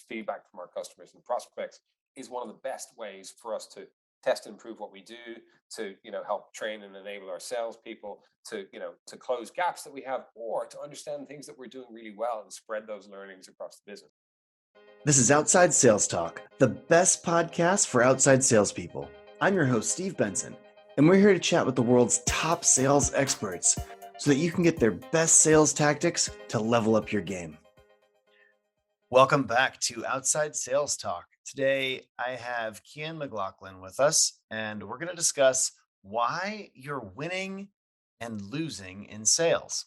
feedback from our customers and prospects is one of the best ways for us to test and improve what we do, to help train and enable our salespeople, to close gaps that we have, or to understand things that we're doing really well and spread those learnings across the business. This is Outside Sales Talk, the best podcast for outside salespeople. I'm your host, Steve Benson, and we're here to chat with the world's top sales experts so that you can get their best sales tactics to level up your game. Welcome back to Outside Sales Talk. Today, I have Cian McLoughlin with us, and we're going to discuss why you're winning and losing in sales.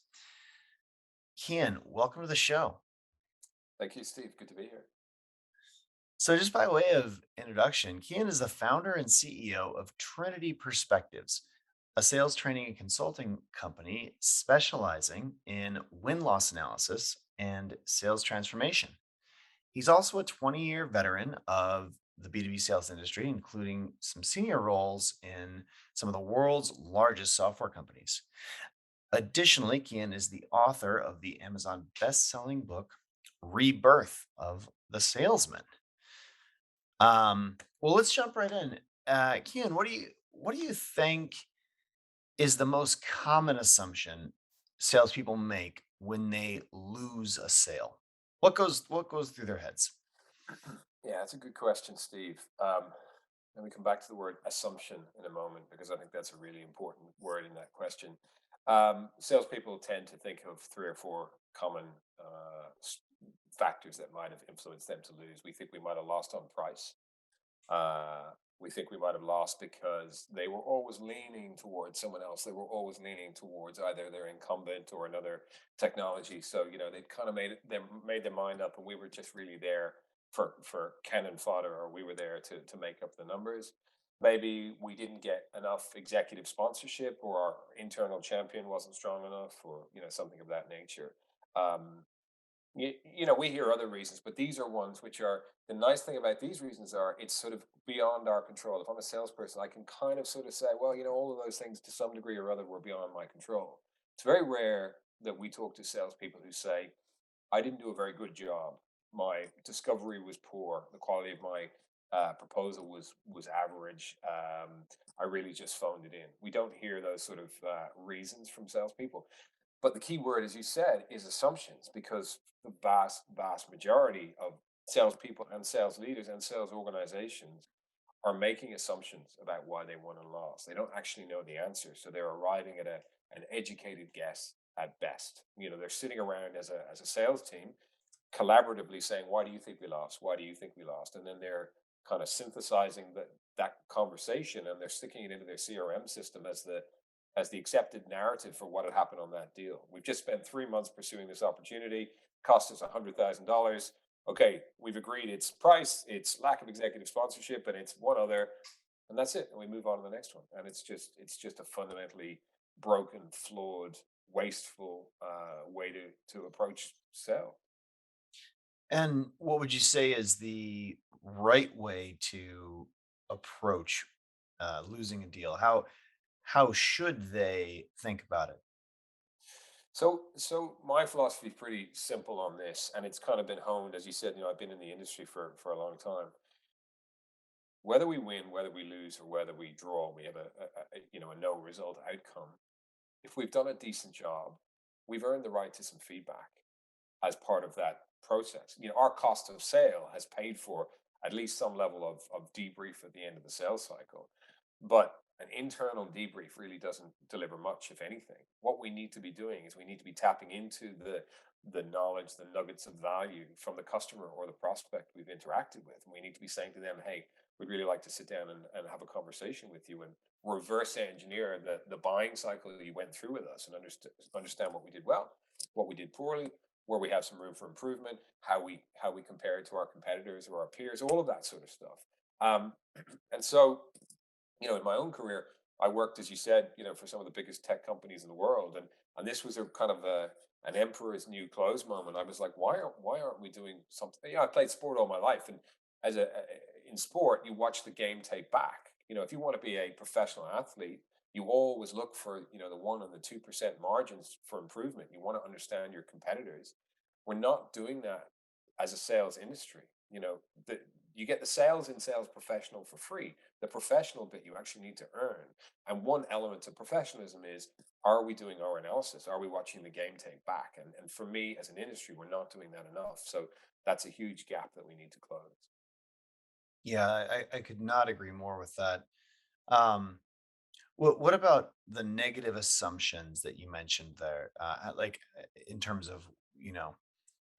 Cian, welcome to the show. Thank you, Steve. Good to be here. So, just by way of introduction, Cian is the founder and CEO of Trinity Perspectives, a sales training and consulting company specializing in win-loss analysis and sales transformation. He's also a 20-year veteran of the B2B sales industry, including some senior roles in some of the world's largest software companies. Additionally, Cian is the author of the Amazon best-selling book, Rebirth of the Salesman. Well, let's jump right in. Cian, what do you think is the most common assumption salespeople make when they lose a sale? What goes through their heads? Yeah, that's a good question, Steve. Let me come back to the word assumption in a moment because I think that's a really important word in that question. Salespeople tend to think of three or four common factors that might have influenced them to lose. We think we might have lost on price. We think we might have lost because they were always leaning towards someone else. They were always leaning towards either their incumbent or another technology. So they'd kind of made their mind up, and we were just really there for cannon fodder, or we were there to make up the numbers. Maybe we didn't get enough executive sponsorship, or our internal champion wasn't strong enough, or something of that nature. Um, we hear other reasons, but these are ones which are the nice thing about these reasons are it's sort of beyond our control. If I'm a salesperson, I can kind of sort of say, well, all of those things to some degree or other were beyond my control. It's very rare that we talk to salespeople who say, I didn't do a very good job. My discovery was poor. The quality of my proposal was average. I really just phoned it in. We don't hear those sort of reasons from salespeople. But the key word, as you said, is assumptions, because the vast, vast majority of salespeople and sales leaders and sales organizations are making assumptions about why they won and lost. They don't actually know the answer. So they're arriving at an educated guess at best. They're sitting around as a sales team collaboratively saying, why do you think we lost? Why do you think we lost? And then they're kind of synthesizing that conversation, and they're sticking it into their CRM system as the accepted narrative for what had happened on that deal. We've just spent 3 months pursuing this opportunity, cost us $100,000. Okay, we've agreed it's price, it's lack of executive sponsorship, and it's one other, and that's it. And we move on to the next one. And it's just a fundamentally broken, flawed, wasteful way to approach sell. And what would you say is the right way to approach losing a deal? How should they think about it? So my philosophy is pretty simple on this, and it's kind of been honed, as you said. I've been in the industry for a long time. Whether we win, whether we lose, or whether we draw, we have a no result outcome. If we've done a decent job, we've earned the right to some feedback as part of that process. Our cost of sale has paid for at least some level of debrief at the end of the sales cycle. But an internal debrief really doesn't deliver much, if anything. What we need to be doing is we need to be tapping into the knowledge, the nuggets of value from the customer or the prospect we've interacted with. And we need to be saying to them, hey, we'd really like to sit down and have a conversation with you and reverse engineer the buying cycle that you went through with us, and understand what we did well, what we did poorly, where we have some room for improvement, how we compare it to our competitors or our peers, all of that sort of stuff. Um, and so, in my own career, I worked, as you said, for some of the biggest tech companies in the world, and this was a kind of an emperor's new clothes moment. I was like, why aren't we doing something? I played sport all my life, and in sport, you watch the game tape back. If you want to be a professional athlete, you always look for the 1% and the 2% margins for improvement. You want to understand your competitors. We're not doing that as a sales industry. You know, the, you get the sales in sales professional for free. The professional bit you actually need to earn. And one element of professionalism is, are we doing our analysis? Are we watching the game tape back? And for me, as an industry, we're not doing that enough. So that's a huge gap that we need to close. Yeah, I could not agree more with that. Um, what about the negative assumptions that you mentioned there? In terms of, you know,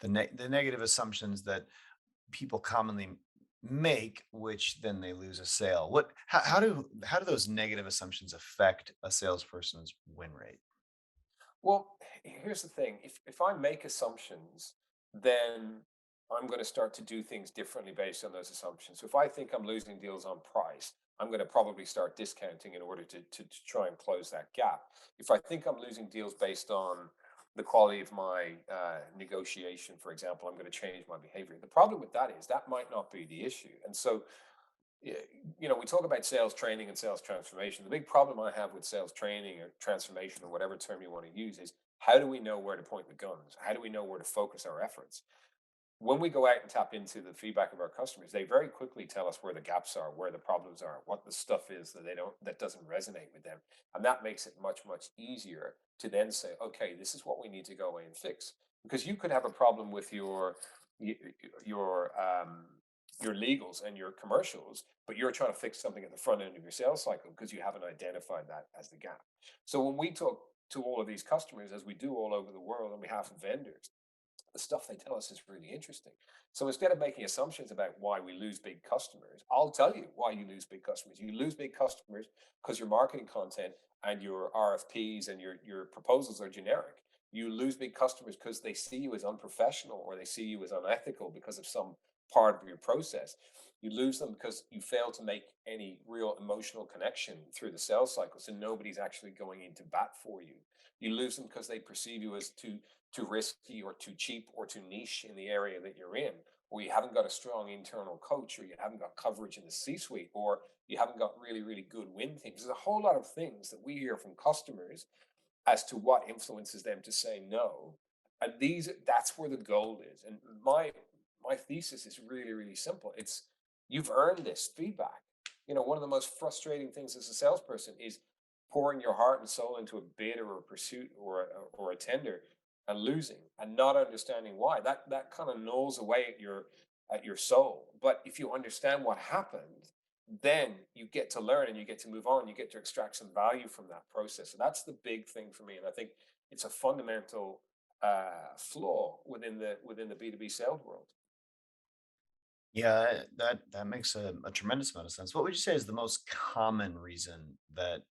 the negative assumptions that people commonly make, which then they lose a sale. How do those negative assumptions affect a salesperson's win rate? Well, here's the thing. If I make assumptions, then I'm going to start to do things differently based on those assumptions. So if I think I'm losing deals on price, I'm going to probably start discounting in order to try and close that gap. If I think I'm losing deals based on the quality of my negotiation, for example, I'm going to change my behavior. The problem with that is that might not be the issue. And so yeah, we talk about sales training and sales transformation. The big problem I have with sales training or transformation or whatever term you want to use is, how do we know where to point the guns? How do we know where to focus our efforts? When we go out and tap into the feedback of our customers, they very quickly tell us where the gaps are, where the problems are, what the stuff is that doesn't resonate with them. And that makes it much, much easier to then say, okay, this is what we need to go away and fix. Because you could have a problem with y- your your legals and your commercials, but you're trying to fix something at the front end of your sales cycle because you haven't identified that as the gap. So when we talk to all of these customers, as we do all over the world on behalf of vendors, the stuff they tell us is really interesting. So instead of making assumptions about why we lose big customers, I'll tell you why you lose big customers. You lose big customers because your marketing content and your RFPs and your proposals are generic. You lose big customers because they see you as unprofessional or they see you as unethical because of some part of your process. You lose them because you fail to make any real emotional connection through the sales cycle. So nobody's actually going into bat for you. You lose them because they perceive you as too risky or too cheap or too niche in the area that you're in, or you haven't got a strong internal coach, or you haven't got coverage in the C suite, or you haven't got really, really good win teams. There's a whole lot of things that we hear from customers as to what influences them to say no. And that's where the gold is. And my thesis is really, really simple. It's, you've earned this feedback. One of the most frustrating things as a salesperson is pouring your heart and soul into a bid or a pursuit or a tender and losing and not understanding why. That kind of gnaws away at your soul. But if you understand what happened, then you get to learn and you get to move on. You get to extract some value from that process. So that's the big thing for me, and I think it's a fundamental flaw within the B2B sales world. Yeah, that makes a tremendous amount of sense. What would you say is the most common reason that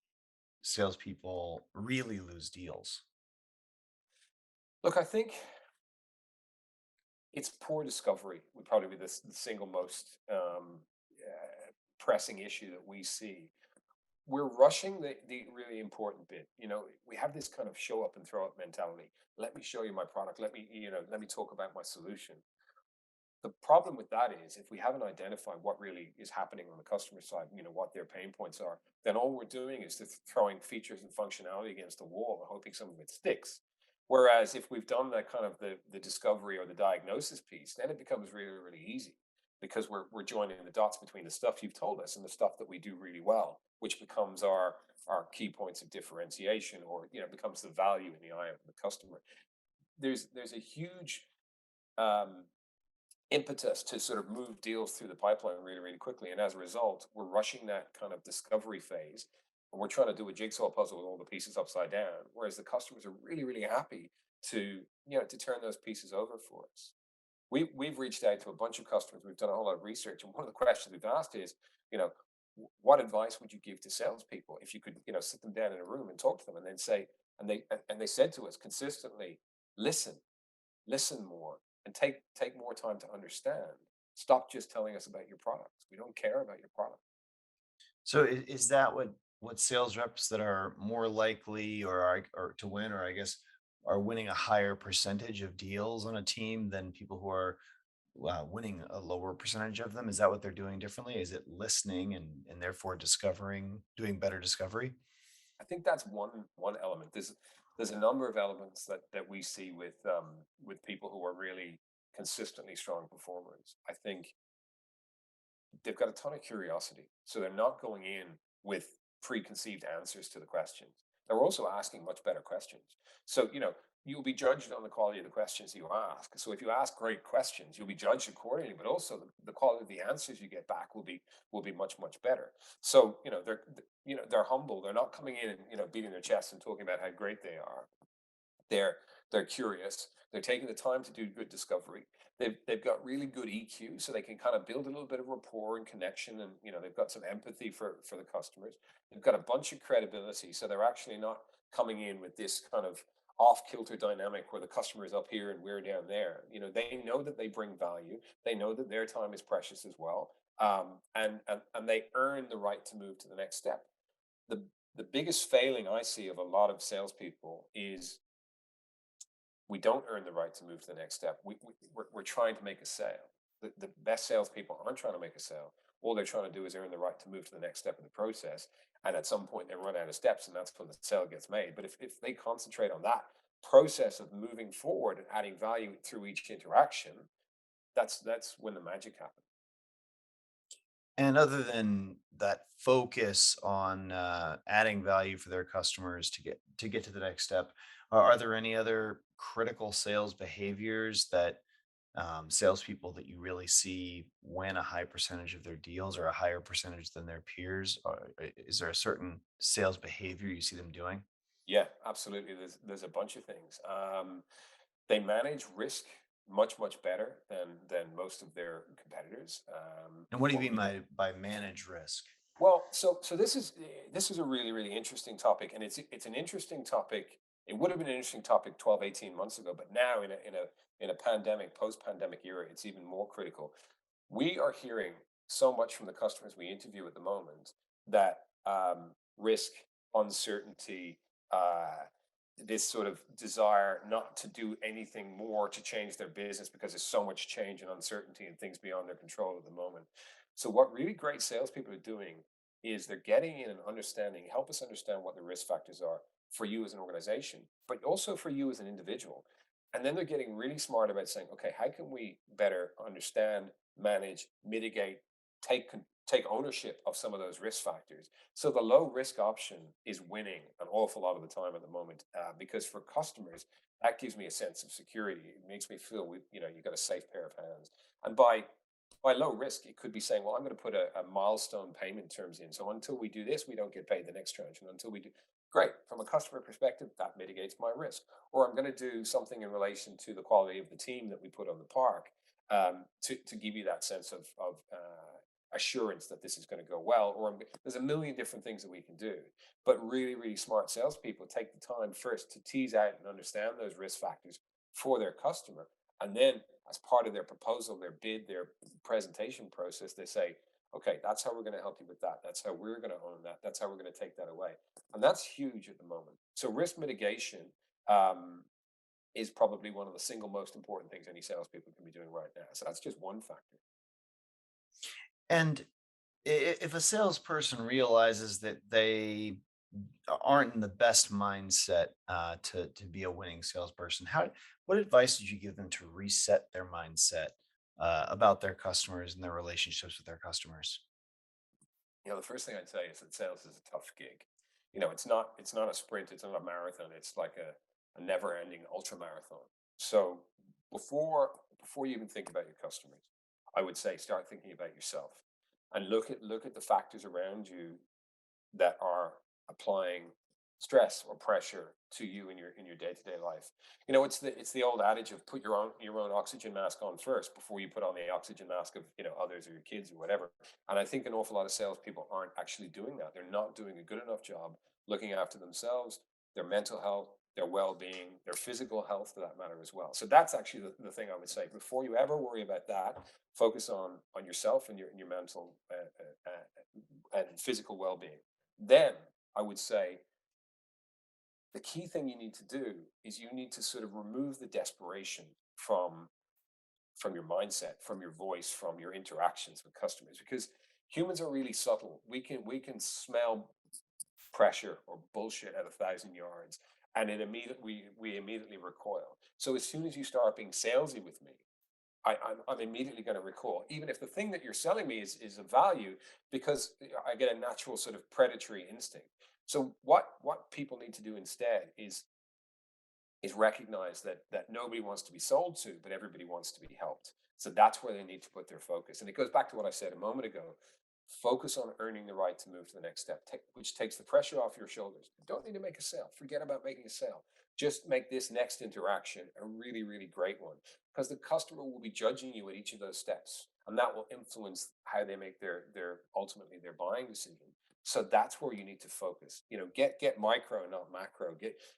salespeople really lose deals? Look, I think it's poor discovery would probably be the single most pressing issue that we see. We're rushing the really important bit. We have this kind of show up and throw up mentality. Let me show you my product. Let me talk about my solution. The problem with that is, if we haven't identified what really is happening on the customer side, what their pain points are, then all we're doing is throwing features and functionality against the wall and hoping some of it sticks. Whereas if we've done that kind of the discovery or the diagnosis piece, then it becomes really, really easy, because we're joining the dots between the stuff you've told us and the stuff that we do really well, which becomes our key points of differentiation, or becomes the value in the eye of the customer. There's a huge um, impetus to sort of move deals through the pipeline really, really quickly. And as a result, we're rushing that kind of discovery phase. And we're trying to do a jigsaw puzzle with all the pieces upside down. Whereas the customers are really, really happy to turn those pieces over for us. We've reached out to a bunch of customers. We've done a whole lot of research. And one of the questions we've asked is, you know, what advice would you give to salespeople if you could, sit them down in a room and talk to them, and then say, and they said to us consistently, listen, listen more, and take more time to understand. Stop just telling us about your products. We don't care about your product. So is that what sales reps that are more likely or to win, or I guess are winning a higher percentage of deals on a team than people who are winning a lower percentage of them? Is that what they're doing differently? Is it listening and therefore doing better discovery? I think that's one element. There's a number of elements that we see with people who are really consistently strong performers, I think they've got a ton of curiosity. So they're not going in with preconceived answers to the questions. They're also asking much better questions. So, you'll be judged on the quality of the questions you ask. So if you ask great questions, you'll be judged accordingly, but also the quality of the answers you get back will be much, much better. So, they're humble. They're not coming in and, beating their chest and talking about how great they are. They're they're curious. They're taking the time to do good discovery. They've got really good EQ, so they can kind of build a little bit of rapport and connection, and they've got some empathy for the customers. They've got a bunch of credibility, so they're actually not coming in with this kind of off kilter dynamic where the customer is up here and we're down there. They know that they bring value. They know that their time is precious as well, and they earn the right to move to the next step. The the biggest failing I see of a lot of salespeople is we don't earn the right to move to the next step. We're trying to make a sale. The best salespeople aren't trying to make a sale. All they're trying to do is earn the right to move to the next step of the process. And at some point, they run out of steps, and that's when the sale gets made. But if they concentrate on that process of moving forward and adding value through each interaction, that's when the magic happens. And other than that focus on adding value for their customers to get to the next step, are there any other critical sales behaviors that salespeople that you really see win a high percentage of their deals or a higher percentage than their peers? Or is there a certain sales behavior you see them doing? Yeah, absolutely. There's a bunch of things. They manage risk much much better than most of their competitors. And what do you What mean we by manage risk? Well, so this is a really really interesting topic, and it's an interesting topic. It would have been an interesting topic 12, 18 months ago, but now in a pandemic, post pandemic era, it's even more critical. We are hearing so much from the customers we interview at the moment that risk, uncertainty, this sort of desire not to do anything more to change their business because there's so much change and uncertainty and things beyond their control at the moment. So, what really great salespeople are doing is they're getting in and understanding, help us understand what the risk factors are for you as an organization, but also for you as an individual. And then they're getting really smart about saying, okay, how can we better understand, manage, mitigate, take ownership of some of those risk factors. So the low risk option is winning an awful lot of the time at the moment, because for customers that gives me a sense of security. It makes me feel you got a safe pair of hands. And by low risk, it could be saying, well, I'm going to put a milestone payment terms in. So until we do this, we don't get paid the next tranche. And until we do, great. From a customer perspective, that mitigates my risk. Or I'm going to do something in relation to the quality of the team that we put on the park, to give you that sense of assurance that this is going to go well. Or there's a million different things that we can do. But really, really smart salespeople take the time first to tease out and understand those risk factors for their customer. And then, as part of their proposal, their bid, their presentation process, they say, okay, that's how we're going to help you with that. That's how we're going to own that. That's how we're going to take that away. And that's huge at the moment. So, risk mitigation is probably one of the single most important things any salespeople can be doing right now. So, that's just one factor. And if a salesperson realizes that they aren't in the best mindset to be a winning salesperson, what advice would you give them to reset their mindset about their customers and their relationships with their customers? The first thing I'd say is that sales is a tough gig. It's not a sprint, it's not a marathon, it's like a never-ending ultra marathon. So before you even think about your customers, I would say start thinking about yourself and look at the factors around you that are applying stress or pressure to you in your day-to-day life. It's the old adage of put your own oxygen mask on first before you put on the oxygen mask of others or your kids or whatever. And I think an awful lot of salespeople aren't actually doing that. They're not doing a good enough job looking after themselves, their mental health, their well-being, their physical health for that matter as well. So that's actually the thing I would say. Before you ever worry about that, focus on yourself and your mental and physical well-being. Then I would say the key thing you need to do is you need to sort of remove the desperation from your mindset, from your voice, from your interactions with customers, because humans are really subtle. We can smell pressure or bullshit at 1,000 yards, and we immediately recoil. So as soon as you start being salesy with me, I'm immediately going to recall, even if the thing that you're selling me is of value, because I get a natural sort of predatory instinct. So what people need to do instead is recognize that nobody wants to be sold to, but everybody wants to be helped. So that's where they need to put their focus. And it goes back to what I said a moment ago. Focus on earning the right to move to the next step, which takes the pressure off your shoulders. You don't need to make a sale. Forget about making a sale. Just make this next interaction a really, really great one, because the customer will be judging you at each of those steps, and that will influence how they make their ultimately their buying decision. So that's where you need to focus. Get micro, not macro.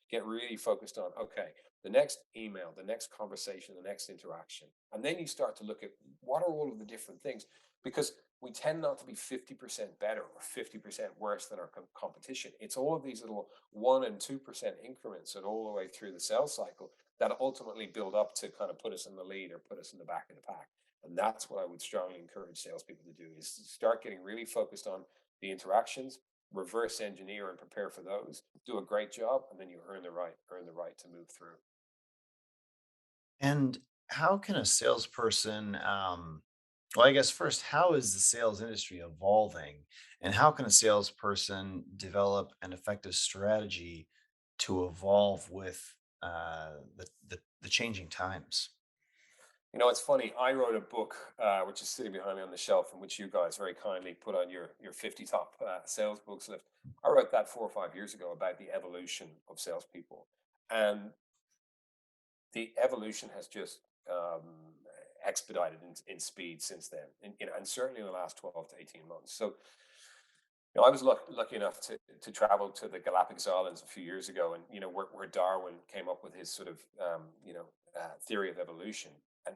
Get really focused on, okay, the next email, the next conversation, the next interaction. And then you start to look at what are all of the different things, because we tend not to be 50% better or 50% worse than our competition. It's all of these little 1 and 2% increments that all the way through the sales cycle that ultimately build up to kind of put us in the lead or put us in the back of the pack. And that's what I would strongly encourage salespeople to do, is to start getting really focused on the interactions, reverse engineer and prepare for those, do a great job, and then you earn the right to move through. And how can a salesperson, well, I guess first, how is the sales industry evolving? And how can a salesperson develop an effective strategy to evolve with the changing times? It's funny. I wrote a book, which is sitting behind me on the shelf, and which you guys very kindly put on your 50 top sales books list. I wrote that 4 or 5 years ago about the evolution of salespeople, and the evolution has just expedited in speed since then, and certainly in the last 12 to 18 months. So, I was lucky enough to travel to the Galapagos Islands a few years ago, and where Darwin came up with his sort of theory of evolution.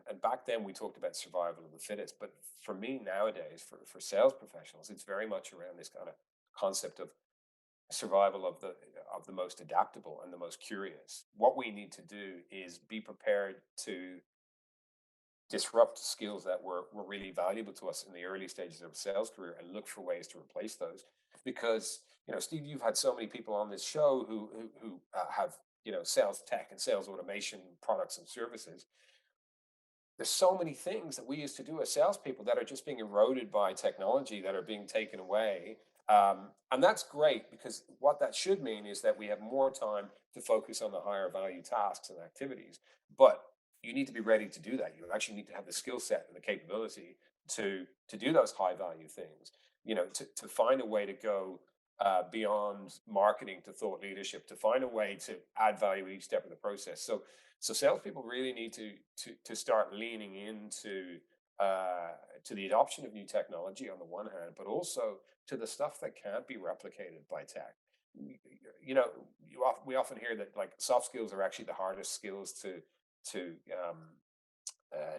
And back then we talked about survival of the fittest, but for me nowadays, for sales professionals, it's very much around this kind of concept of survival of the most adaptable and the most curious. What we need to do is be prepared to disrupt skills that were really valuable to us in the early stages of a sales career, and look for ways to replace those. Because, Steve, you've had so many people on this show who have, sales tech and sales automation products and services. There's so many things that we used to do as salespeople that are just being eroded by technology, that are being taken away. And that's great, because what that should mean is that we have more time to focus on the higher value tasks and activities. But you need to be ready to do that. You actually need to have the skill set and the capability to do those high value things. To find a way to go beyond marketing to thought leadership, to find a way to add value at each step of the process. So salespeople really need to start leaning to the adoption of new technology on the one hand, but also to the stuff that can't be replicated by tech. We often hear that, like, soft skills are actually the hardest skills to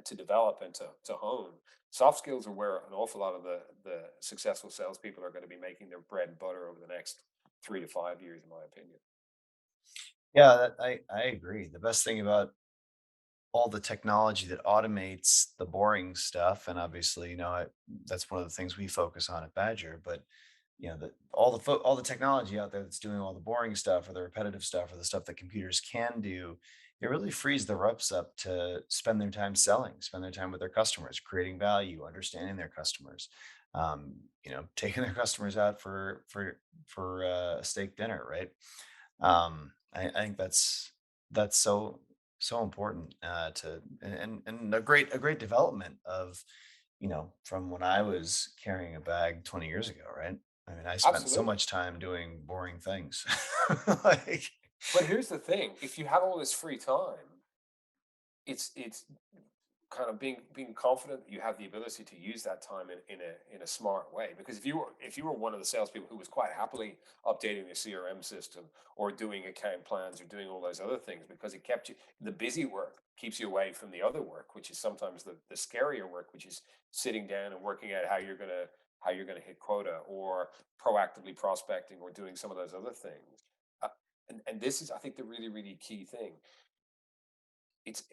to develop and to hone. Soft skills are where an awful lot of the successful salespeople are going to be making their bread and butter over the next 3 to 5 years, in my opinion. Yeah, I agree. The best thing about all the technology that automates the boring stuff, and obviously, that's one of the things we focus on at Badger. But all the technology out there that's doing all the boring stuff or the repetitive stuff or the stuff that computers can do, it really frees the reps up to spend their time selling, spend their time with their customers, creating value, understanding their customers, taking their customers out for a steak dinner, right? I think that's so important to and a great development of from when I was carrying a bag 20 years ago, right? I mean, I spent so Absolutely. much time doing boring things. Like, But here's the thing: if you have all this free time, it's kind of being confident that you have the ability to use that time in a smart way. Because if you were one of the salespeople who was quite happily updating the CRM system, or doing account plans, or doing all those other things, because it kept you, the busy work keeps you away from the other work, which is sometimes the scarier work, which is sitting down and working out how you're gonna hit quota, or proactively prospecting, or doing some of those other things. uh, and this is, I think, the really, really key thing.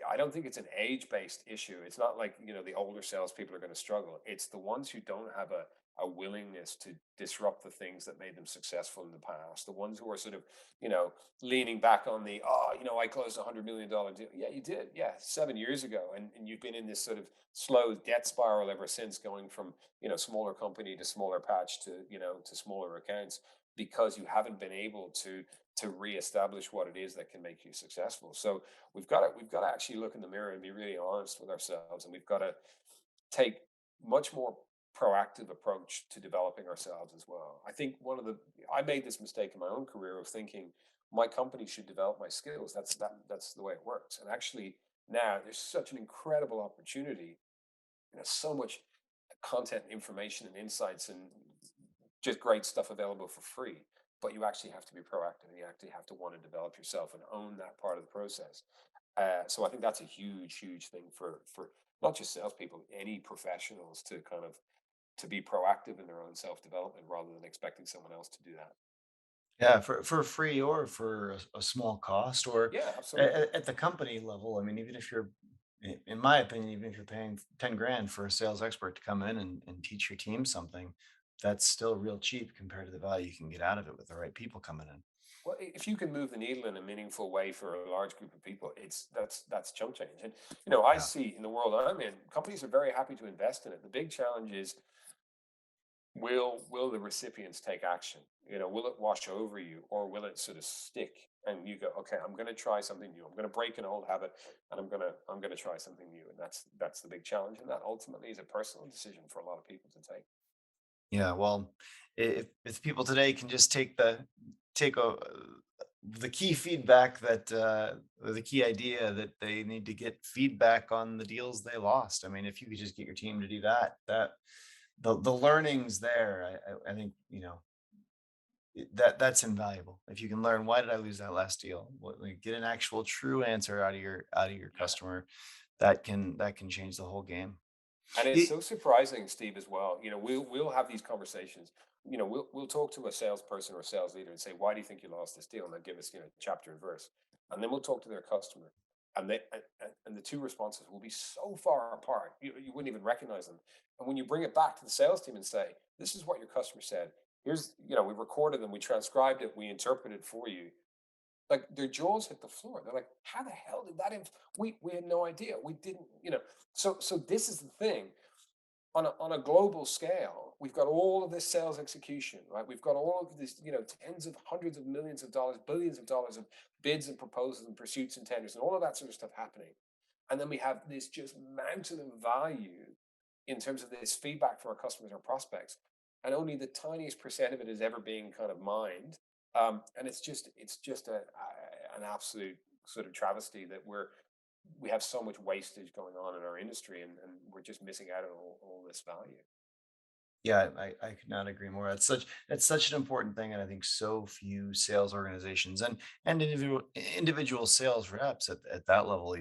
I don't think it's an age-based issue. It's not like, the older salespeople are going to struggle. It's the ones who don't have a willingness to disrupt the things that made them successful in the past. The ones who are sort of, leaning back on I closed $100 million deal. Yeah, you did. Yeah, 7 years ago. And you've been in this sort of slow debt spiral ever since, going from, smaller company to smaller patch to, to smaller accounts, because you haven't been able to reestablish what it is that can make you successful. So we've got to actually look in the mirror and be really honest with ourselves, and we've got to take much more proactive approach to developing ourselves as well. I think I made this mistake in my own career of thinking my company should develop my skills. That's the way it works. And actually now there's such an incredible opportunity, so much content, information, and insights, and just great stuff available for free. But you actually have to be proactive, and you actually have to want to develop yourself and own that part of the process. So I think that's a huge, huge thing for not just salespeople, any professionals, to kind of to be proactive in their own self development rather than expecting someone else to do that. Yeah, for free or for a small cost, or Yeah, absolutely. at the company level. I mean, even if you're, in my opinion, even if you're paying 10 grand for a sales expert to come in and teach your team something, that's still real cheap compared to the value you can get out of it with the right people coming in. Well, if you can move the needle in a meaningful way for a large group of people, that's chunk change. And I Yeah. see in the world I'm in, companies are very happy to invest in it. The big challenge is, will the recipients take action? Will it wash over you, or will it sort of stick and you go, okay, I'm going to try something new. I'm going to break an old habit, and I'm going to try something new. And that's the big challenge, and that ultimately is a personal decision for a lot of people to take. Yeah, well, if people today can just take the key feedback that or the key idea that they need to get feedback on the deals they lost. I mean, if you could just get your team to do that, the learnings there, I think, that's invaluable. If you can learn, why did I lose that last deal? Like, get an actual true answer out of your Yeah. customer, that can change the whole game. And it's It, so surprising, Steve, as well. We'll have these conversations. We'll talk to a salesperson or a sales leader and say, "Why do you think you lost this deal?" And they'll give us, chapter and verse, and then we'll talk to their customer, and and the two responses will be so far apart, you wouldn't even recognize them. And when you bring it back to the sales team and say, "This is what your customer said. Here's, we recorded them, we transcribed it, we interpreted it for you." Like, their jaws hit the floor. They're like, "How the hell did that? We had no idea. We didn't, So this is the thing, on a global scale. We've got all of this sales execution, right? We've got all of this, tens of hundreds of millions of dollars, billions of dollars of bids and proposals and pursuits and tenders and all of that sort of stuff happening. And then we have this just mountain of value in terms of this feedback from our customers or prospects. And only the tiniest percent of it is ever being kind of mined. And it's just an absolute sort of travesty that we have so much wastage going on in our industry, and we're just missing out on all this value. Yeah, I could not agree more. That's such an important thing, and I think so few sales organizations and individual sales reps at that level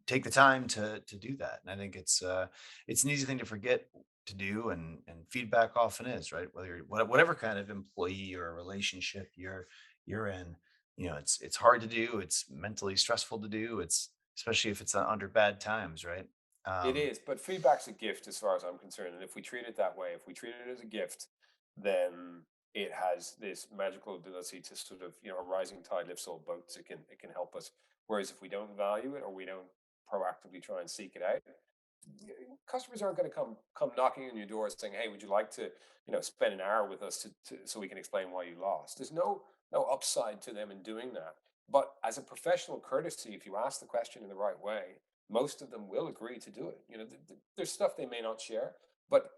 take the time to do that. And I think it's an easy thing to forget to do, and feedback often is, right. Whether whatever kind of employee or relationship you're in, it's hard to do. It's mentally stressful to do. It's especially if it's under bad times, right. It Um, is, but feedback's a gift as far as I'm concerned. And if we treat it that way, if we treat it as a gift, then it has this magical ability to sort of, a rising tide lifts all boats. It can help us. Whereas if we don't value it, or we don't proactively try and seek it out, customers aren't going to come knocking on your door saying, "Hey, would you like to, spend an hour with us so we can explain why you lost?" There's no upside to them in doing that. But as a professional courtesy, if you ask the question in the right way, most of them will agree to do it. There's stuff they may not share, but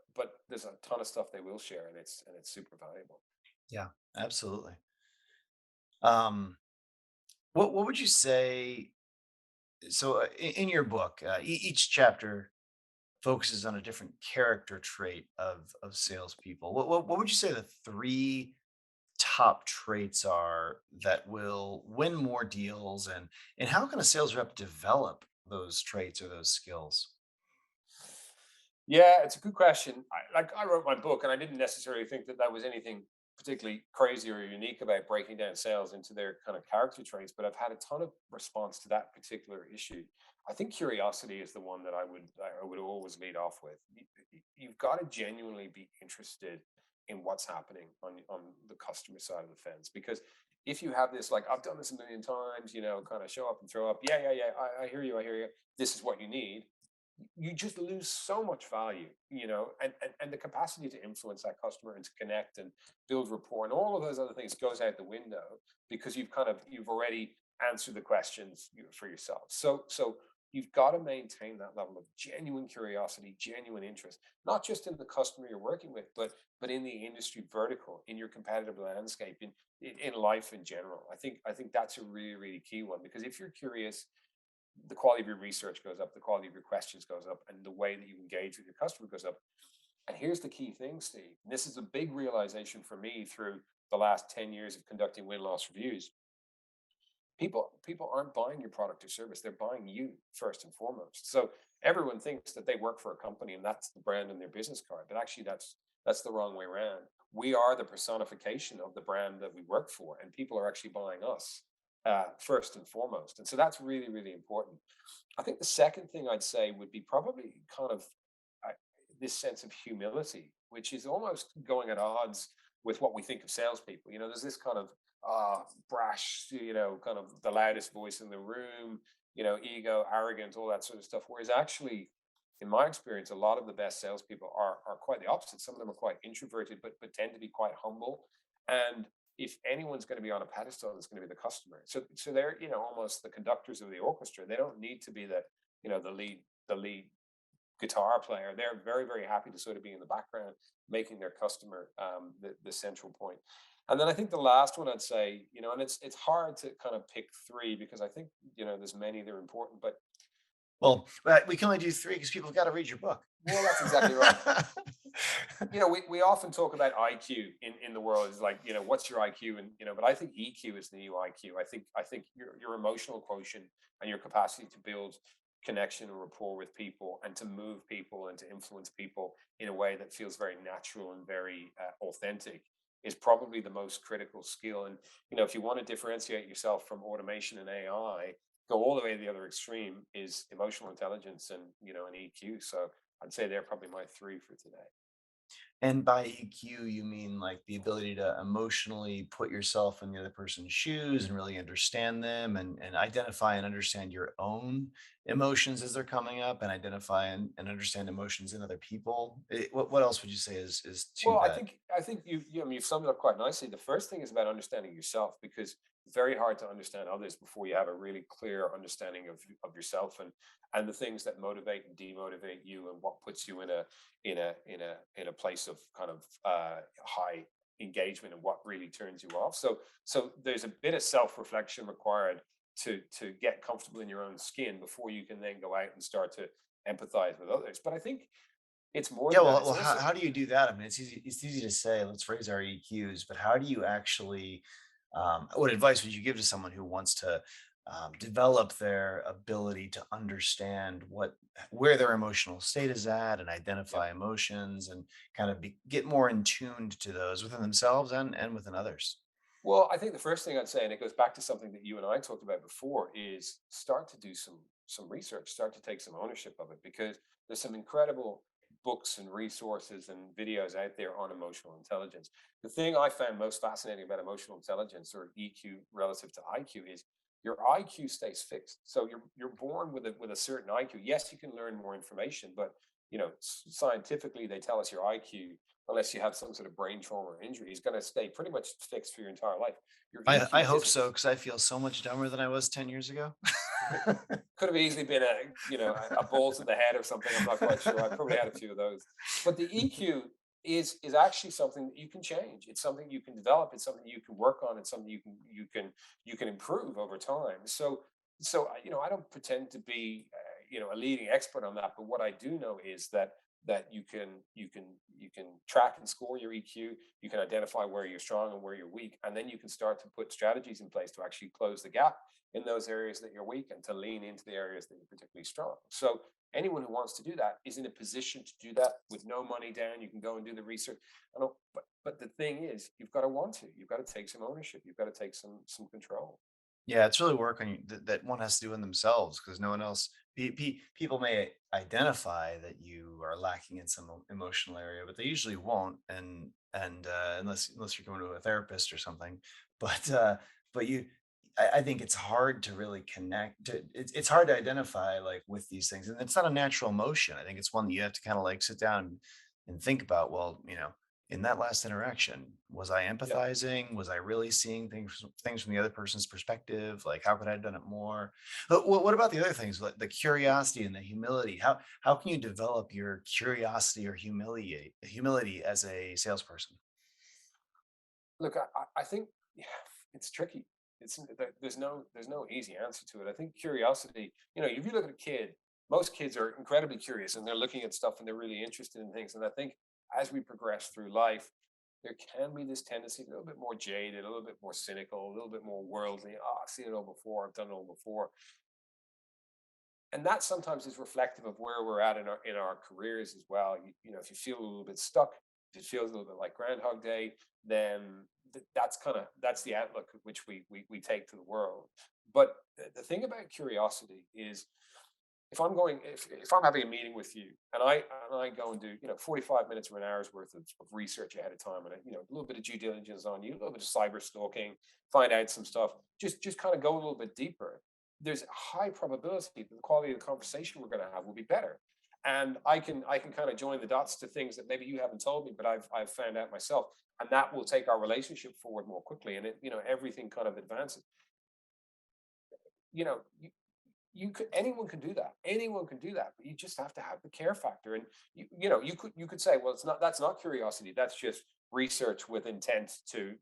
there's a ton of stuff they will share, and it's super valuable. yeah, absolutely. Um, what would you say? So, in your book, each chapter focuses on a different character trait of salespeople. What would you say the three top traits are that will win more deals, and how can a sales rep develop those traits or those skills? Yeah, it's a good question. I wrote my book, and I didn't necessarily think that that was anything particularly crazy or unique about breaking down sales into their kind of character traits, but I've had a ton of response to that particular issue. I think curiosity is the one that I would always lead off with. You've got to genuinely be interested in what's happening on the customer side of the fence, because if you have this, like, I've done this a million times, kind of show up and throw up, yeah, yeah, yeah, I hear you, this is what you need, you just lose so much value, and the capacity to influence that customer and to connect and build rapport and all of those other things goes out the window, because you've already answered the questions, for yourself. So you've got to maintain that level of genuine curiosity, genuine interest, not just in the customer you're working with, but in the industry vertical, in your competitive landscape, in life in general. I think that's a really, really key one, because if you're curious, the quality of your research goes up, the quality of your questions goes up, and the way that you engage with your customer goes up. And here's the key thing, Steve. And this is a big realization for me through the last 10 years of conducting win-loss reviews. People aren't buying your product or service, they're buying you first and foremost. So everyone thinks that they work for a company and that's the brand on their business card, but actually that's the wrong way around. We are the personification of the brand that we work for, and people are actually buying us, first and foremost. And so that's really, really important. I think the second thing I'd say would be probably kind of, uh, this sense of humility, which is almost going at odds with what we think of salespeople. There's this kind of, brash, kind of the loudest voice in the room, ego, arrogant, all that sort of stuff. Whereas actually, in my experience, a lot of the best salespeople are quite the opposite. Some of them are quite introverted, but tend to be quite humble. And if anyone's going to be on a pedestal, it's going to be the customer. So they're, almost the conductors of the orchestra. They don't need to be the lead guitar player. They're very, very happy to sort of be in the background, making their customer, the central point. And then I think the last one I'd say, and it's hard to kind of pick three, because I think, there's many that are important, but Well, we can only do 3 because people have got to read your book. well, that's exactly right. We often talk about IQ in the world. Is like, what's your IQ? And, but I think EQ is the new IQ. I think your emotional quotient and your capacity to build connection and rapport with people, and to move people and to influence people in a way that feels very natural and very, authentic, is probably the most critical skill. And, if you want to differentiate yourself from automation and AI, go all the way to the other extreme, is emotional intelligence and, and EQ. So I'd say they're probably my three for today. And by EQ, you mean like the ability to emotionally put yourself in the other person's shoes and really understand them, and identify and understand your own emotions as they're coming up, and identify and understand emotions in other people. What else would you say is to Well, I that? think I think I mean, you've summed it up quite nicely. The first thing is about understanding yourself, because it's very hard to understand others before you have a really clear understanding of yourself, and the things that motivate and demotivate you, and what puts you in a place of kind of, high engagement, and what really turns you off. So there's a bit of self reflection required to get comfortable in your own skin before you can then go out and start to empathize with others. But I think it's more Yeah, than that. well, It's also how do you do that? I mean, it's easy to say, let's raise our EQs, but how do you actually, what advice would you give to someone who wants to develop their ability to understand where their emotional state is at, and yeah. identify emotions, and kind of get more in tuned to those within themselves and within others? Well, I think the first thing I'd say, and it goes back to something that you and I talked about before, is start to do some research, start to take some ownership of it, because there's some incredible books and resources and videos out there on emotional intelligence. The thing I found most fascinating about emotional intelligence, or EQ relative to IQ, is your IQ stays fixed. So you're born with a certain IQ. Yes, you can learn more information, but, scientifically they tell us your IQ, unless you have some sort of brain trauma or injury, is going to stay pretty much fixed for your entire life. Your I EQ hope isn't. so, because I feel so much dumber than I was 10 years ago. Could have easily been a ball to the head or something. I'm not quite sure. I probably had a few of those. But the EQ is actually something that you can change. It's something you can develop. It's something you can work on. It's something you can improve over time. So I don't pretend to be, a leading expert on that. But what I do know is that you can track and score your EQ. You can identify where you're strong and where you're weak, and then you can start to put strategies in place to actually close the gap in those areas that you're weak, and to lean into the areas that you're particularly strong. So Anyone who wants to do that is in a position to do that with no money down. You can go and do the research. I don't, but the thing is, you've got to want to. You've got to take some ownership. You've got to take some control. Yeah, it's really work on that one has to do in themselves because no one else. People may identify that you are lacking in some emotional area, but they usually won't, and unless you're going to a therapist or something. But but I think it's hard to really connect. It's hard to identify like with these things, and it's not a natural emotion. I think it's one that you have to kind of like sit down and think about. Well, in that last interaction, was I Yeah. empathizing? Was I really seeing things from the other person's perspective? Like, how could I have done it more? But what about the other things, like the curiosity and the humility? How can you develop your curiosity or humility as a salesperson? Look, I think, yeah, it's tricky. There's no easy answer to it. I think curiosity. If you look at a kid, most kids are incredibly curious and they're looking at stuff and they're really interested in things. And I think as we progress through life, there can be this tendency a little bit more jaded, a little bit more cynical, a little bit more worldly. Oh, I've seen it all before. I've done it all before. And that sometimes is reflective of where we're at in our careers as well. If you feel a little bit stuck, if it feels a little bit like Groundhog Day, then that's the outlook at which we take to the world. But the thing about curiosity is, if I'm having a meeting with you and I go and do 45 minutes or an hour's worth of research ahead of time, and a little bit of due diligence on you, a little bit of cyber stalking, find out some stuff, just kind of go a little bit deeper, there's a high probability that the quality of the conversation we're going to have will be better. And I can kind of join the dots to things that maybe you haven't told me, but I've found out myself, and that will take our relationship forward more quickly, and everything kind of advances. you know Anyone can do that. Anyone can do that, but you just have to have the care factor. And you could say, well, that's not curiosity. That's just research with intent to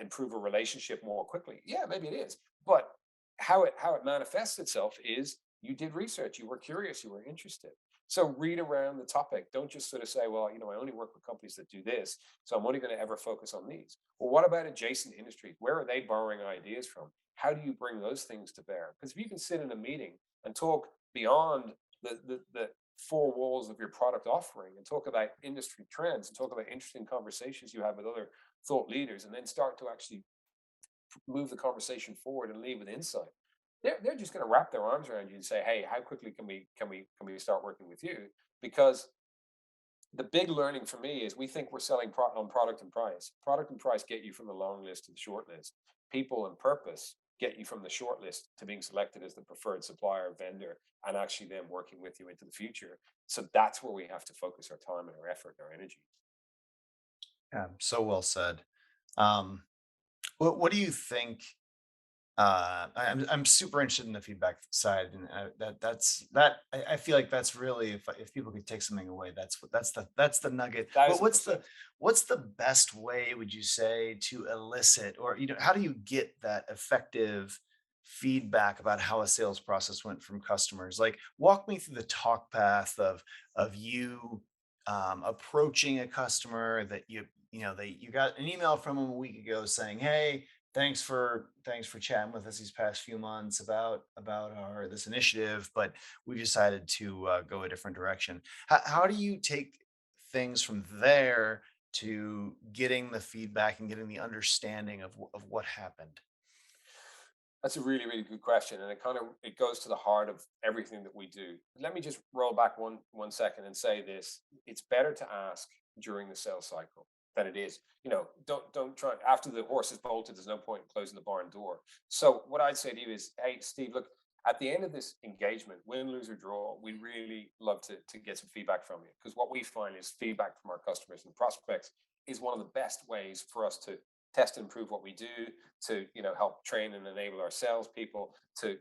improve a relationship more quickly. Yeah, maybe it is. But how it manifests itself is you did research, you were curious, you were interested. So read around the topic. Don't just sort of say, well, I only work with companies that do this, so I'm only going to ever focus on these. Well, what about adjacent industries? Where are they borrowing ideas from? How do you bring those things to bear? Because if you can sit in a meeting and talk beyond the four walls of your product offering and talk about industry trends and talk about interesting conversations you have with other thought leaders, and then start to actually move the conversation forward and leave with insight, they're just going to wrap their arms around you and say, hey, how quickly can we start working with you? Because the big learning for me is we think we're selling on product and price. Product and price get you from the long list to the short list. People and purpose get you from the short list to being selected as the preferred supplier vendor, and actually then working with you into the future. So that's where we have to focus our time and our effort and our energy. Yeah, so well said. Um, what do you think? I'm super interested in the feedback side, and I feel like that's really if people could take something away, that's the nugget. But Thousand what's percent. the best way would you say to elicit, or how do you get that effective feedback about how a sales process went from customers? Like, walk me through the talk path of you approaching a customer that you got an email from them a week ago saying, hey, thanks for chatting with us these past few months about our this initiative, but we decided to go a different direction. How do you take things from there to getting the feedback and getting the understanding of what happened? That's a really, really good question, and it goes to the heart of everything that we do. Let me just roll back one second and say this: it's better to ask during the sales cycle than it is. Don't try after the horse is bolted. There's no point in closing the barn door. So what I'd say to you is, hey, Steve, look, at the end of this engagement, win, lose, or draw, we really love to get some feedback from you, because what we find is feedback from our customers and prospects is one of the best ways for us to test and improve what we do, to help train and enable our salespeople, to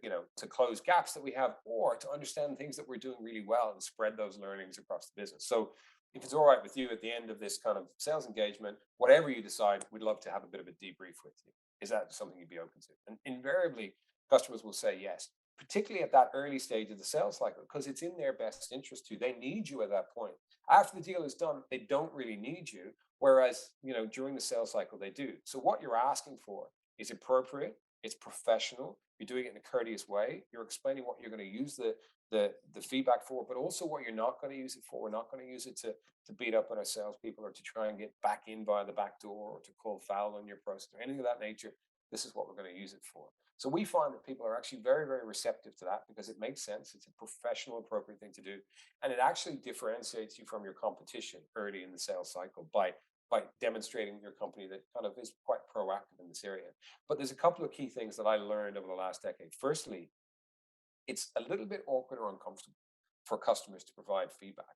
close gaps that we have, or to understand things that we're doing really well and spread those learnings across the business. So if it's all right with you, at the end of this kind of sales engagement, whatever you decide, we'd love to have a bit of a debrief with you. Is that something you'd be open to? And invariably, customers will say yes, particularly at that early stage of the sales cycle, because it's in their best interest to. They need you at that point. After the deal is done, they don't really need you. Whereas, during the sales cycle, they do. So what you're asking for is appropriate, it's professional, you're doing it in a courteous way, you're explaining what you're going to use the feedback for, but also what you're not going to use it for. We're not going to use it to beat up on our salespeople or to try and get back in by the back door or to call foul on your process or anything of that nature. This is what we're going to use it for. So we find that people are actually very, very receptive to that because it makes sense. It's a professional, appropriate thing to do, and it actually differentiates you from your competition early in the sales cycle by demonstrating your company that kind of is quite proactive in this area. But there's a couple of key things that I learned over the last decade. Firstly, it's a little bit awkward or uncomfortable for customers to provide feedback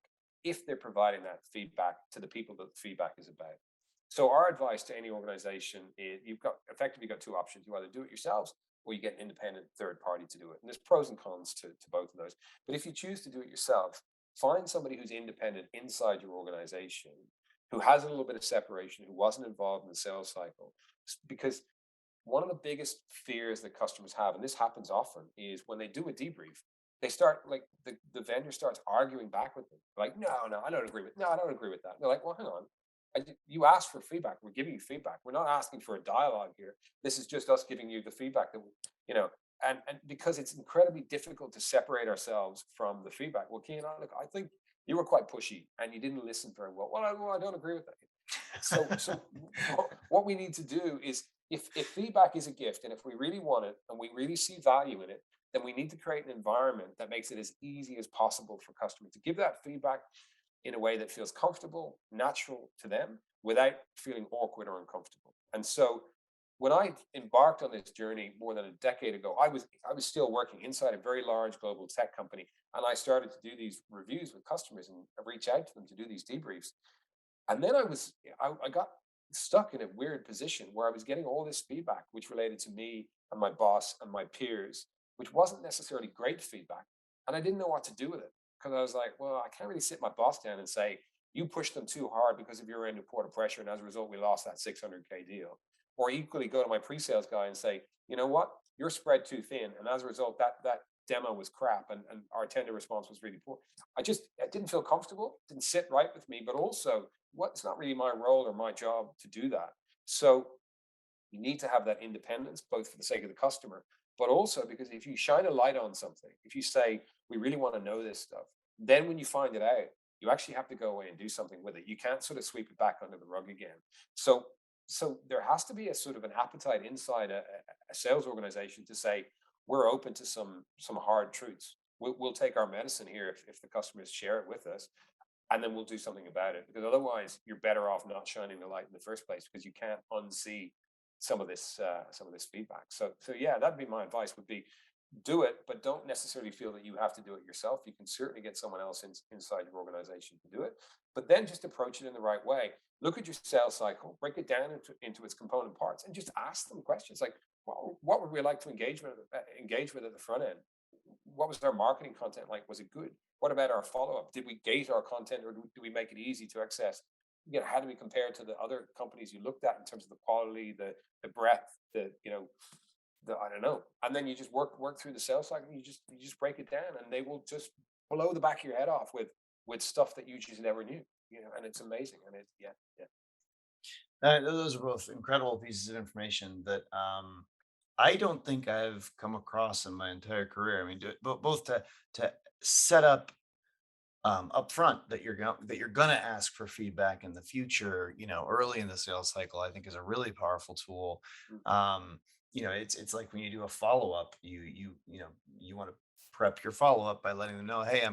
if they're providing that feedback to the people that the feedback is about. So our advice to any organization is you've got effectively got two options. You either do it yourselves or you get an independent third party to do it. And there's pros and cons to both of those. But if you choose to do it yourself, find somebody who's independent inside your organization, who has a little bit of separation, who wasn't involved in the sales cycle. Because one of the biggest fears that customers have, and this happens often, is when they do a debrief, they start like the vendor starts arguing back with them. Like, no, I don't agree with, no, I don't agree with that. They're like, well, hang on. You asked for feedback. We're giving you feedback. We're not asking for a dialogue here. This is just us giving you the feedback that you know, and because it's incredibly difficult to separate ourselves from the feedback. Well, Kean, look, I think you were quite pushy and you didn't listen very well. Well, I don't agree with that. So what we need to do is if feedback is a gift and if we really want it and we really see value in it, then we need to create an environment that makes it as easy as possible for customers to give that feedback in a way that feels comfortable, natural to them without feeling awkward or uncomfortable. And so when I embarked on this journey more than a decade ago, I was still working inside a very large global tech company, and I started to do these reviews with customers and reach out to them to do these debriefs. And then I got stuck in a weird position where I was getting all this feedback, which related to me and my boss and my peers, which wasn't necessarily great feedback. And I didn't know what to do with it because I was like, well, I can't really sit my boss down and say, you pushed them too hard because of your end report of pressure. And as a result, we lost that 600K deal. Or equally go to my pre-sales guy and say, you know what, you're spread too thin. And as a result, that demo was crap and our tender response was really poor. I didn't feel comfortable, didn't sit right with me, but also what's not really my role or my job to do that. So you need to have that independence, both for the sake of the customer, but also because if you shine a light on something, if you say, we really want to know this stuff, then when you find it out, you actually have to go away and do something with it. You can't sort of sweep it back under the rug again. So so there has to be a sort of an appetite inside a sales organization to say, we're open to some hard truths. We'll take our medicine here if the customers share it with us, and then we'll do something about it because otherwise you're better off not shining the light in the first place because you can't unsee some of this feedback. So yeah, that'd be my advice would be do it, but don't necessarily feel that you have to do it yourself. You can certainly get someone else inside your organization to do it, but then just approach it in the right way. Look at your sales cycle, break it down into its component parts, and just ask them questions like, what would we like to engage with at the front end? What was our marketing content like? Was it good? What about our follow up? Did we gate our content, or do we make it easy to access? How do we compare to the other companies you looked at in terms of the quality, the breadth, the I don't know. And then you just work through the sales cycle. And you just break it down, and they will just blow the back of your head off with stuff that you just never knew. And it's amazing. And it's yeah, yeah, Those are both incredible pieces of information that I don't think I've come across in my entire career. I mean, both to set up upfront that you're gonna ask for feedback in the future, early in the sales cycle, I think is a really powerful tool. mm, It's like when you do a follow up, you want to prep your follow up by letting them know, hey,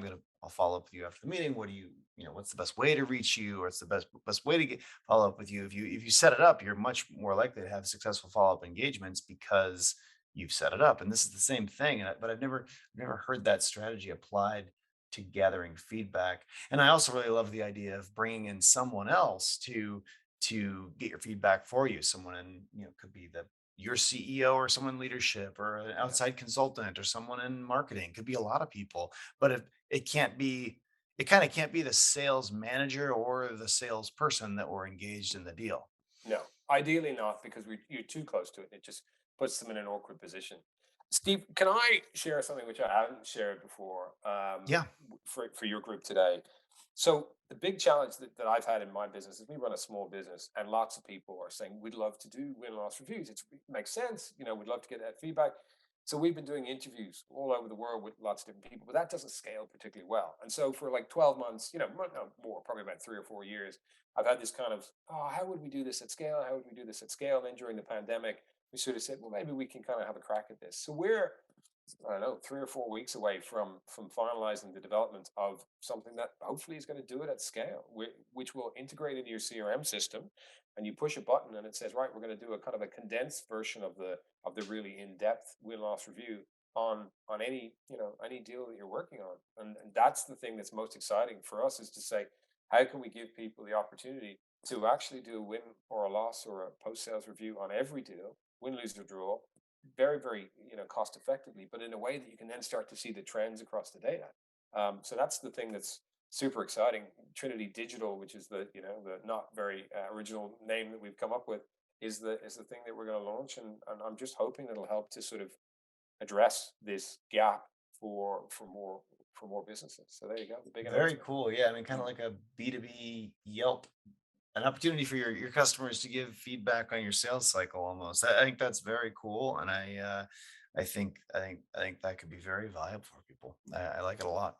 I'll follow up with you after the meeting. What do what's the best way to reach you, or it's the best way to get follow up with you. If you set it up, you're much more likely to have successful follow up engagements because you've set it up. And this is the same thing. But I've never heard that strategy applied to gathering feedback. And I also really love the idea of bringing in someone else to get your feedback for you. Someone in, could be the your CEO or someone in leadership or an yeah. outside consultant or someone in marketing. Could be a lot of people, but if it can't be it kind of can't be the sales manager or the salesperson that were engaged in the deal. No, ideally not, because you're too close to it. It just puts them in an awkward position. Steve, can I share something which I haven't shared before Yeah. for your group today? So the big challenge that I've had in my business is we run a small business, and lots of people are saying we'd love to do win loss reviews. It makes sense, we'd love to get that feedback. So we've been doing interviews all over the world with lots of different people, but that doesn't scale particularly well. And so for like 12 months, no more, probably about 3 or 4 years, I've had this kind of, oh, how would we do this at scale? How would we do this at scale? And then during the pandemic, we sort of said, well, maybe we can kind of have a crack at this. So we're, I don't know, 3 or 4 weeks away from finalizing the development of something that hopefully is going to do it at scale, which will integrate into your CRM system, and you push a button and it says, right, we're going to do a kind of a condensed version of the really in-depth win-loss review on any any deal that you're working on, and that's the thing that's most exciting for us is to say, how can we give people the opportunity to actually do a win or a loss or a post-sales review on every deal, win, lose, or draw, very, very cost effectively, but in a way that you can then start to see the trends across the data. So that's the thing that's super exciting. Trinity Digital, which is the not very original name that we've come up with, is the thing that we're going to launch, and I'm just hoping it'll help to sort of address this gap for more businesses. So there you go, the big Very announcement. cool. Yeah, I mean, kind of Mm. like a B2B Yelp, an opportunity for your customers to give feedback on your sales cycle almost. I think that's very cool, and I think that could be very valuable for people. I like it a lot.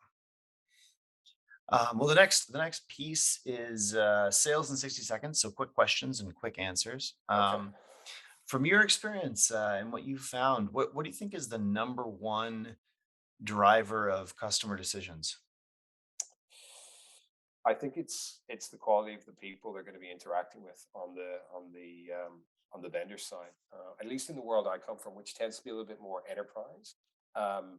Well, the next piece is sales in 60 seconds. So quick questions and quick answers. Okay. From your experience and what you found, what do you think is the number one driver of customer decisions? I think it's the quality of the people they're going to be interacting with on the vendor side. At least in the world I come from, which tends to be a little bit more enterprise. Um,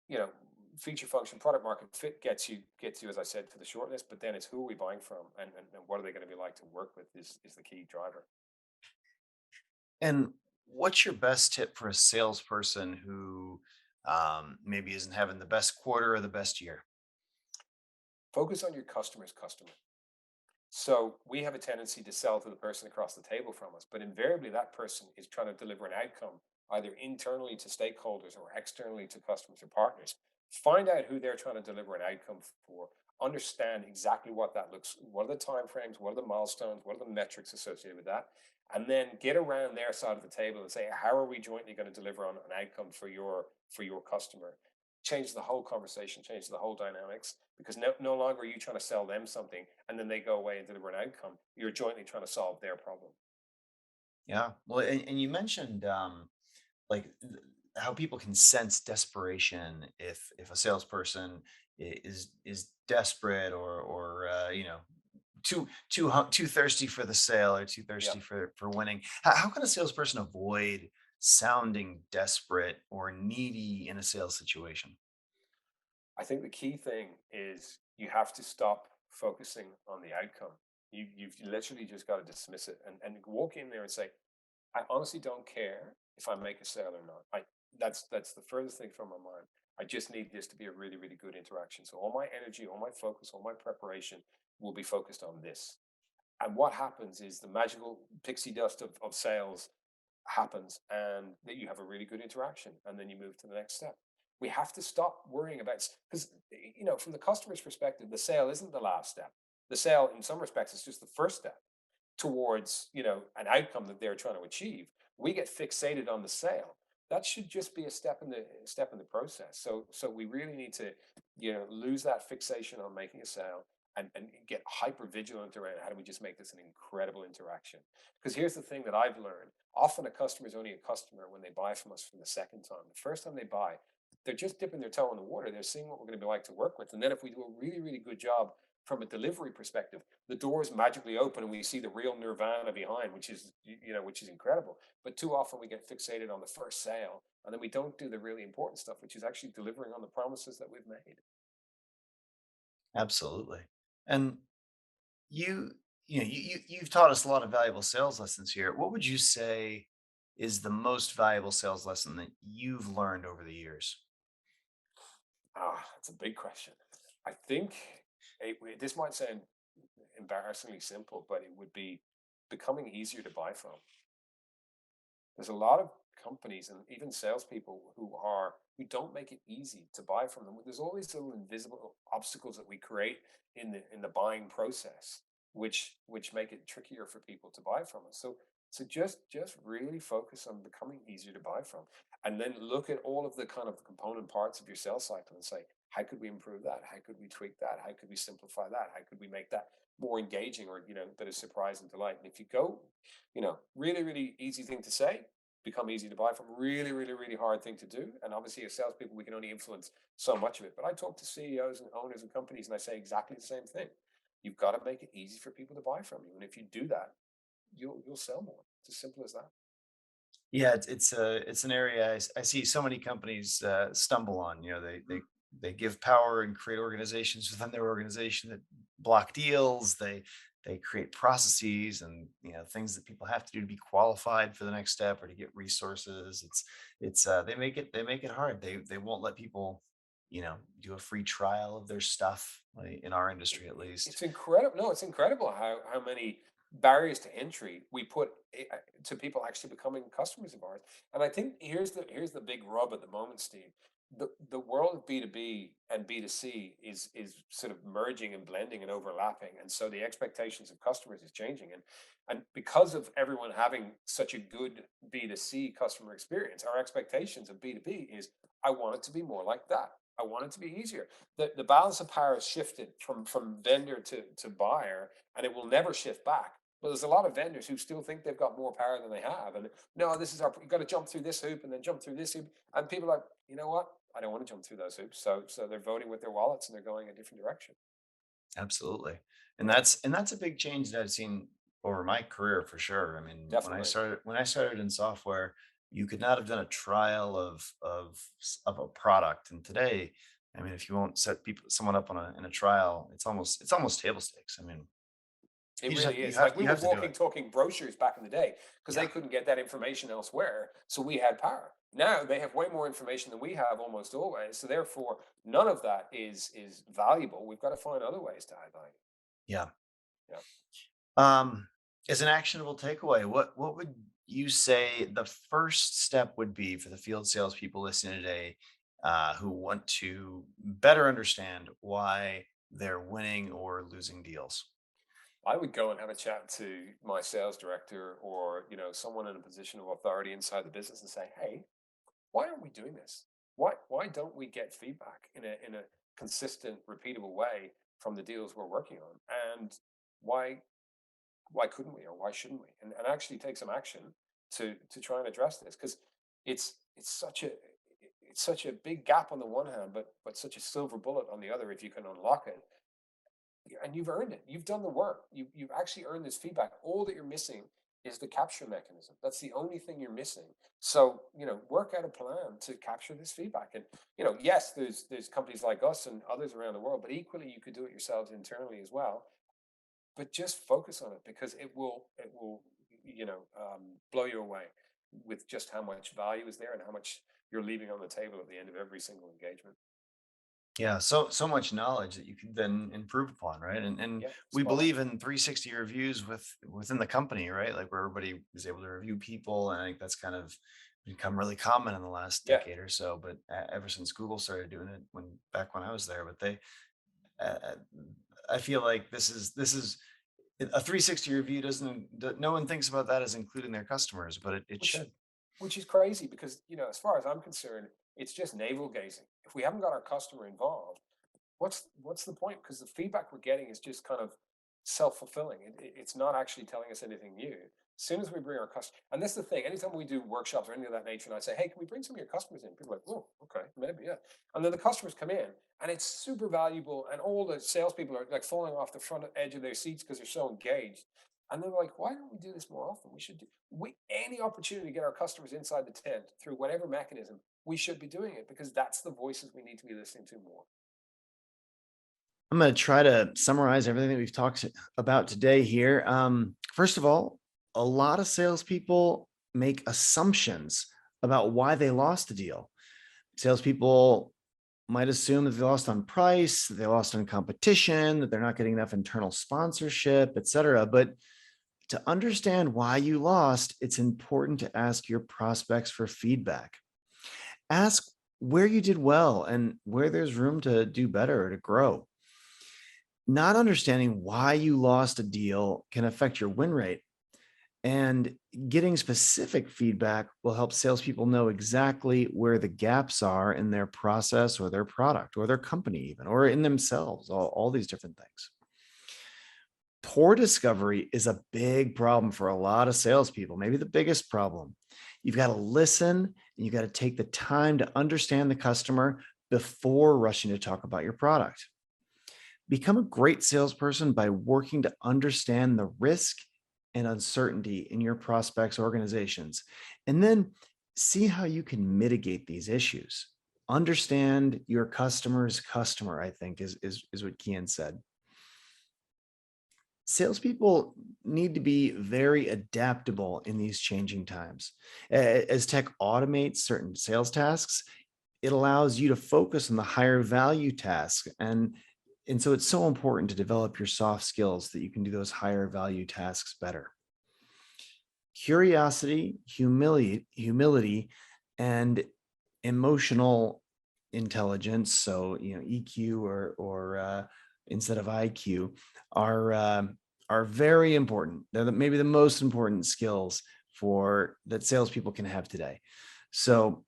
you know, Feature function product market fit gets you, as I said, to the short list. But then it's who are we buying from, and what are they going to be like to work with is the key driver. And what's your best tip for a salesperson who maybe isn't having the best quarter or the best year? Focus on your customer's customer. So we have a tendency to sell to the person across the table from us, but invariably that person is trying to deliver an outcome either internally to stakeholders or externally to customers or partners. Find out who they're trying to deliver an outcome for. Understand exactly what that looks. What are the time frames? What are the milestones? What are the metrics associated with that? And then get around their side of the table and say, how are we jointly going to deliver on an outcome for your customer? Change the whole conversation, change the whole dynamics, because no longer are you trying to sell them something and then they go away and deliver an outcome. You're jointly trying to solve their problem. Yeah. Well, and you mentioned how people can sense desperation if a salesperson is desperate or too thirsty for the sale or too Yeah. thirsty for winning. How can a salesperson avoid sounding desperate or needy in a sales situation? I think the key thing is you have to stop focusing on the outcome. You've literally just got to dismiss it and walk in there and say, I honestly don't care if I make a sale or not. That's the furthest thing from my mind. I just need this to be a really, really good interaction. So all my energy, all my focus, all my preparation will be focused on this. And what happens is the magical pixie dust of sales happens, and that you have a really good interaction, and then you move to the next step. We have to stop worrying about, because from the customer's perspective, the sale isn't the last step. The sale in some respects is just the first step towards an outcome that they're trying to achieve. We get fixated on the sale. That should just be a step in the process. So we really need to lose that fixation on making a sale, and get hyper vigilant around how do we just make this an incredible interaction. Because here's the thing that I've learned: often a customer is only a customer when they buy from us for the second time. The first time they buy, they're just dipping their toe in the water. They're seeing what we're going to be like to work with, and then if we do a really, really good job from a delivery perspective, the doors magically open and we see the real nirvana behind, which is incredible. But too often we get fixated on the first sale, and then we don't do the really important stuff, which is actually delivering on the promises that we've made. Absolutely. And you you've taught us a lot of valuable sales lessons here. What would you say is the most valuable sales lesson that you've learned over the years? That's a big question. I think this might sound embarrassingly simple, but it would be becoming easier to buy from. There's a lot of companies and even salespeople who don't make it easy to buy from them. There's always little invisible obstacles that we create in the buying process, which make it trickier for people to buy from us. So just really focus on becoming easier to buy from. and then look at all of the kind of component parts of your sales cycle and say, how could we improve that? How could we tweak that? How could we simplify that? How could we make that more engaging, or bit of surprise and delight? And if you go, really, really easy thing to say, become easy to buy from, really, really, really hard thing to do. And obviously, as salespeople, we can only influence so much of it. But I talk to CEOs and owners and companies, and I say exactly the same thing. You've got to make it easy for people to buy from you, and if you do that, you'll sell more. It's as simple as that. Yeah, it's an area I see so many companies stumble on. You know, they give power and create organizations within their organization that block deals. They create processes and things that people have to do to be qualified for the next step or to get resources. It's they make it hard. They won't let people do a free trial of their stuff, like, in our industry at least. It's incredible. No, it's incredible how many barriers to entry we put to people actually becoming customers of ours. And I think here's the big rub at the moment, Steve. The world of B2B and B2C is sort of merging and blending and overlapping. And so the expectations of customers is changing. And because of everyone having such a good B2C customer experience, our expectations of B2B is, I want it to be more like that. I want it to be easier. The balance of power has shifted from vendor to buyer, and it will never shift back. But there's a lot of vendors who still think they've got more power than they have. And no, this is our, you got to jump through this hoop and then jump through this hoop. And people are like, you know what? I don't want to jump through those hoops. So they're voting with their wallets and they're going a different direction. Absolutely. And Yeah, that's a big change that I've seen over my career for sure. I mean, when I definitely. started when I started in software, you could not have done a trial of a product. And today, I mean, if you won't set someone up on a in a trial, it's almost table stakes. I mean, It you just have really you is. have Like we you were have to do walking, it. talking brochures back in the day because Yeah. they couldn't get that information elsewhere. So we had power. Now they have way more information than we have almost always. So therefore, none of that is valuable. We've got to find other ways to add value. Yeah. Yeah. Um, as an actionable takeaway, what would you say the first step would be for the field salespeople listening today, who want to better understand why they're winning or losing deals? I would go and have a chat to my sales director or, someone in a position of authority inside the business and say, hey, why aren't we doing this? Why don't we get feedback in a consistent, repeatable way from the deals we're working on? And why why couldn't we, or why shouldn't we? And actually take some action to try and address this, because it's such a it's such a big gap on the one hand, but such a silver bullet on the other if you can unlock it. And you've earned it. You've done the work. You've actually earned this feedback. All that you're missing is the capture mechanism. That's the only thing you're missing. So, work out a plan to capture this feedback. And, yes, there's companies like us and others around the world, but equally you could do it yourselves internally as well. But just focus on it, because it will blow you away with just how much value is there and how much you're leaving on the table at the end of every single engagement. Yeah, so much knowledge that you can then improve upon, right? And Yeah, we spot on. believe in 360 reviews within the company, right? Like where everybody is able to review people, and I think that's kind of become really common in the last Yeah. decade or so. But ever since Google started doing it, when I was there, but they uh, I feel like this is a 360 review no one thinks about that as including their customers, but it Which should. which is crazy because, as far as I'm concerned, it's just navel gazing. If we haven't got our customer involved, what's the point? Because the feedback we're getting is just kind of self-fulfilling. It's not actually telling us anything new. As soon as we bring our customer, and that's the thing, anytime we do workshops or anything of that nature, and I say, hey, can we bring some of your customers in? People are like, oh, okay, maybe, yeah. And then the customers come in, and it's super valuable, and all the salespeople are like falling off the front edge of their seats because they're so engaged. And they're like, why don't we do this more often? We should do any opportunity to get our customers inside the tent through whatever mechanism, we should be doing it, because that's the voices we need to be listening to more. I'm going to try to summarize everything that we've talked about today here. First of all, a lot of salespeople make assumptions about why they lost a deal. Salespeople might assume that they lost on price, that they lost on competition, that they're not getting enough internal sponsorship, et cetera. But to understand why you lost, it's important to ask your prospects for feedback. Ask where you did well and where there's room to do better or to grow. Not understanding why you lost a deal can affect your win rate. And getting specific feedback will help salespeople know exactly where the gaps are in their process or their product or their company, even, or in themselves, all these different things. Poor discovery is a big problem for a lot of salespeople, maybe the biggest problem. You've got to listen and you've got to take the time to understand the customer before rushing to talk about your product. Become a great salesperson by working to understand the risk and uncertainty in your prospects' organizations, and then see how you can mitigate these issues. Understand your customer's customer, I think, is what Kian said. Salespeople need to be very adaptable in these changing times. As tech automates certain sales tasks, it allows you to focus on the higher value tasks. And so it's so important to develop your soft skills that you can do those higher value tasks better. Curiosity, humility, and emotional intelligence. So, EQ or instead of IQ are are very important. They're maybe the most important skills for that salespeople can have today. So,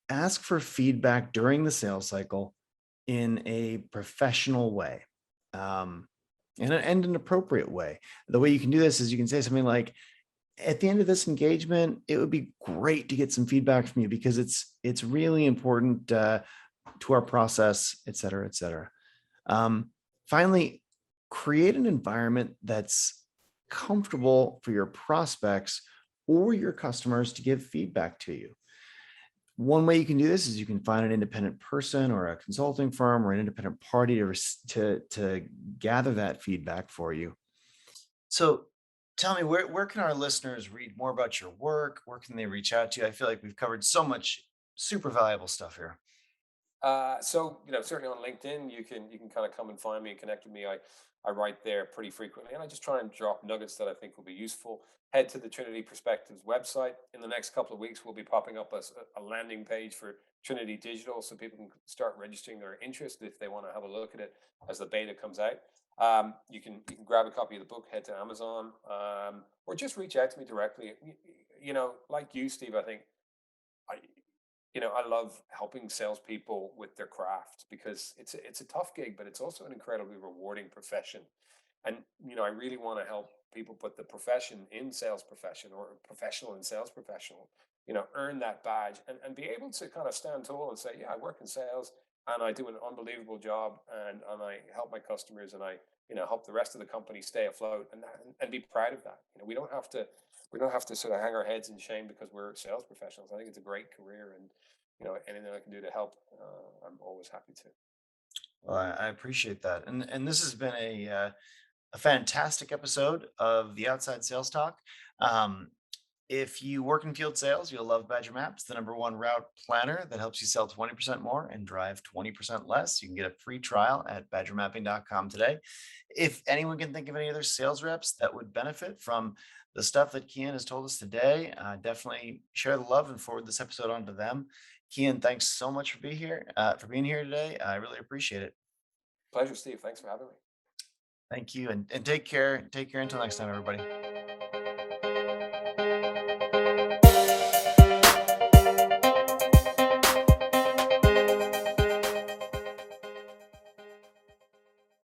ask for feedback during the sales cycle in a professional way, um, and an appropriate way. The way you can do this is you can say something like, "At the end of this engagement, it would be great to get some feedback from you because it's really important to our process, et cetera, et cetera." Finally, create an environment that's comfortable for your prospects or your customers to give feedback to you. One way you can do this is you can find an independent person or a consulting firm or an independent party to gather that feedback for you. So tell me, where can our listeners read more about your work? Where can they reach out to you? I feel like we've covered so much super valuable stuff here. So certainly on LinkedIn, you can kind of come and find me and connect with me. I write there pretty frequently, and I just try and drop nuggets that I think will be useful. Head to the Trinity Perspectives website. In the next couple of weeks, we'll be popping up a landing page for Trinity Digital, so people can start registering their interest if they want to have a look at it as the beta comes out. You can grab a copy of the book, head to Amazon, or just reach out to me directly. Like you, Steve, I think I I love helping salespeople with their craft because it's a tough gig, but it's also an incredibly rewarding profession. And I really want to help people put the profession in sales profession or professional in sales professional. Earn that badge and be able to kind of stand tall and say, yeah, I work in sales and I do an unbelievable job and I help my customers and I help the rest of the company stay afloat and be proud of that. We don't have to sort of hang our heads in shame because we're sales professionals. I think it's a great career, and anything I can do to help, I'm always happy to. Well, I appreciate that, and this has been a fantastic episode of the Outside Sales Talk. Um, if you work in field sales, you'll love Badger Maps, the number one route planner that helps you sell 20% more and drive 20% less. You can get a free trial at badgermapping.com today. If anyone can think of any other sales reps that would benefit from the stuff that Kian has told us today, definitely share the love and forward this episode on to them. Kian, thanks so much for being here today. I really appreciate it. Pleasure, Steve. Thanks for having me. Thank you, and take care. Take care until next time, everybody.